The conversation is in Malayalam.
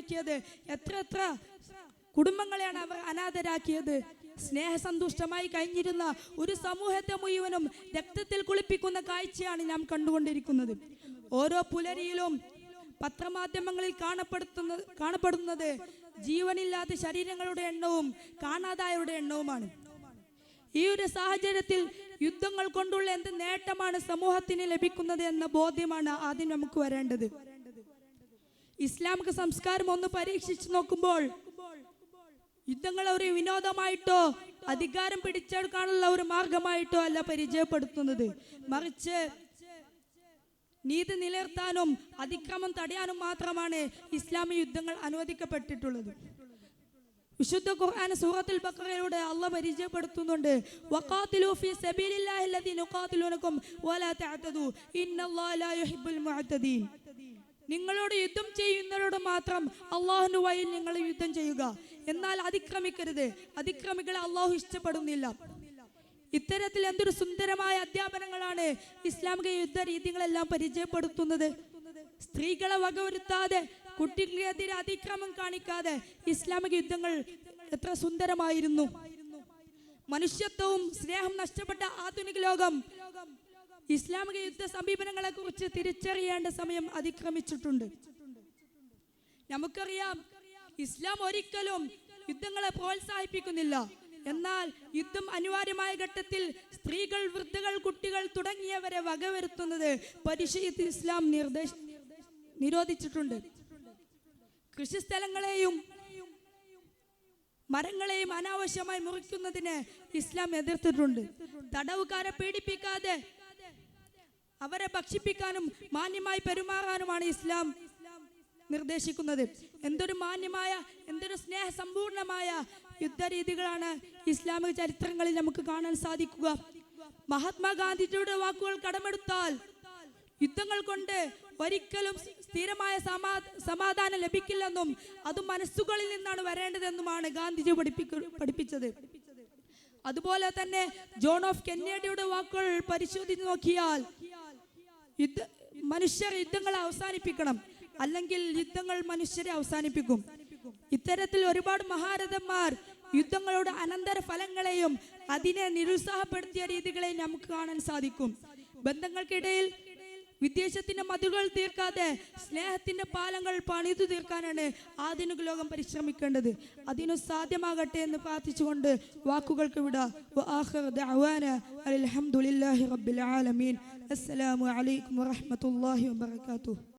ഒഴിവാക്കിയത്, എത്ര കുടുംബങ്ങളെയാണ് അവർ അനാഥരാക്കിയത്. സ്നേഹസന്തുഷ്ടമായി കഴിഞ്ഞിരുന്ന ഒരു സമൂഹത്തെ മുഴുവനും രക്തത്തിൽ കുളിപ്പിക്കുന്ന കാഴ്ചയാണ് നാം കണ്ടുകൊണ്ടിരിക്കുന്നത്. ഓരോ പുലരിയിലും പത്രമാധ്യമങ്ങളിൽ കാണപ്പെടുന്നത് ജീവനില്ലാത്ത ശരീരങ്ങളുടെ എണ്ണവും കാണാതായവരുടെ എണ്ണവുമാണ്. ഈ ഒരു സാഹചര്യത്തിൽ യുദ്ധങ്ങൾ കൊണ്ടുള്ള എന്ത് നേട്ടമാണ് സമൂഹത്തിന് ലഭിക്കുന്നത് എന്ന ബോധ്യമാണ് ആദ്യം നമുക്ക് വരേണ്ടത്. ഇസ്ലാമിക സംസ്കാരം ഒന്ന് പരീക്ഷിച്ചു നോക്കുമ്പോൾ യുദ്ധങ്ങൾ ഒരു വിനോദമായിട്ടോ അധികാരം പിടിച്ചെടുക്കാനുള്ള ഒരു മാർഗമായിട്ടോ അല്ല പരിചയപ്പെടുത്തുന്നത്. മറിച്ച് നീതി നിലനിർത്താനും അതിക്രമം തടയാനും മാത്രമാണ് ഇസ്ലാമിക യുദ്ധങ്ങൾ അനുവദിക്കപ്പെട്ടിട്ടുള്ളത്. വിശുദ്ധ ഖുർആൻ സൂറത്തുൽ ബഖറയിലൂടെ അല്ലാഹ് പരിചയപ്പെടുത്തുന്നുണ്ട്, വഖാതിലു ഫീ സബീലില്ലാഹി അല്ലദീന യുഖാതിലൂനകും വലാ തഅതദു ഇന്നല്ലാഹ ലാ യുഹിബ്ബുൽ മുഅ്തദീൻ. നിങ്ങളോട് യുദ്ധം ചെയ്യുന്നവരോട് മാത്രം അള്ളാഹുവിന്റെ വഴിയിൽ നിങ്ങൾ യുദ്ധം ചെയ്യുക, എന്നാൽ അതിക്രമിക്കരുത്. അതിക്രമികളെ അള്ളാഹു ഇഷ്ടപ്പെടുന്നില്ല. ഇത്തരത്തിൽ എന്തൊരു സുന്ദരമായ അധ്യാപനങ്ങളാണ് ഇസ്ലാമിക യുദ്ധ രീതികളെല്ലാം പരിചയപ്പെടുത്തുന്നത്. സ്ത്രീകളെ വകവരുത്താതെ, കുട്ടികൾക്കെതിരെ അതിക്രമം കാണിക്കാതെ ഇസ്ലാമിക യുദ്ധങ്ങൾ എത്ര സുന്ദരമായിരുന്നു. മനുഷ്യത്വവും സ്നേഹം നഷ്ടപ്പെട്ട ആധുനിക ലോകം ഇസ്ലാമിക യുദ്ധ സമീപനങ്ങളെ കുറിച്ച് തിരിച്ചറിയേണ്ട സമയം അതിക്രമിച്ചിട്ടുണ്ട്. നമുക്കറിയാം, ഇസ്ലാം ഒരിക്കലും യുദ്ധങ്ങളെ പ്രോത്സാഹിപ്പിക്കുന്നില്ല. എന്നാൽ യുദ്ധം അനിവാര്യമായ ഘട്ടത്തിൽ സ്ത്രീകൾ, വൃദ്ധകൾ, കുട്ടികൾ തുടങ്ങിയവരെ വകവരുത്തുന്നത് പരിശുദ്ധ ഇസ്ലാം നിരോധിച്ചിട്ടുണ്ട്. കൃഷിസ്ഥലങ്ങളെയും മരങ്ങളെയും അനാവശ്യമായി മുറിക്കുന്നതിന് ഇസ്ലാം എതിർത്തിട്ടുണ്ട്. തടവുകാരെ പീഡിപ്പിക്കാതെ അവരെ ഭക്ഷിപ്പിക്കാനും മാന്യമായി പെരുമാറാനുമാണ് ഇസ്ലാം നിർദ്ദേശിക്കുന്നത്. എന്തൊരു മാന്യമായ, എന്തൊരു സ്നേഹസമ്പൂർണമായ യുദ്ധരീതികളാണ് ഇസ്ലാമിക ചരിത്രങ്ങളിൽ നമുക്ക് കാണാൻ സാധിക്കുക. മഹാത്മാഗാന്ധിജിയുടെ വാക്കുകൾ കടമെടുത്താൽ യുദ്ധങ്ങൾ കൊണ്ട് ഒരിക്കലും സ്ഥിരമായ സമാധാനം ലഭിക്കില്ലെന്നും അത് മനസ്സുകളിൽ നിന്നാണ് വരേണ്ടതെന്നുമാണ് ഗാന്ധിജി പഠിപ്പിച്ചത്. അതുപോലെ തന്നെ ജോൺ ഓഫ് കെന്നഡിയുടെ വാക്കുകൾ പരിശോധിച്ച് നോക്കിയാൽ മനുഷ്യർ യുദ്ധങ്ങളെ അവസാനിപ്പിക്കണം, അല്ലെങ്കിൽ യുദ്ധങ്ങൾ മനുഷ്യരെ അവസാനിപ്പിക്കും. ഇത്തരത്തിൽ ഒരുപാട് മഹാരഥന്മാർ യുദ്ധങ്ങളുടെ അനന്തര ഫലങ്ങളെയും അതിനെ നിരുത്സാഹപ്പെടുത്തിയ രീതികളെയും നമുക്ക് കാണാൻ സാധിക്കും. ബന്ധങ്ങൾക്കിടയിൽ വിദ്വേഷത്തിന്റെ മതിലുകൾ തീർക്കാതെ സ്നേഹത്തിന്റെ പാലങ്ങൾ പണിതു തീർക്കാനാണ് ആധുനിക ലോകം പരിശ്രമിക്കേണ്ടത്. അതിനു സാധ്യമാകട്ടെ എന്ന് പ്രാർത്ഥിച്ചുകൊണ്ട് വാക്കുകൾക്ക് വിടാം. അൽഹംദുലില്ലാഹി റബ്ബിൽ ആലമീൻ. അസ്സലാമു അലൈക്കും വറഹ്മത്തുള്ളാഹി വബറകാതുഹു.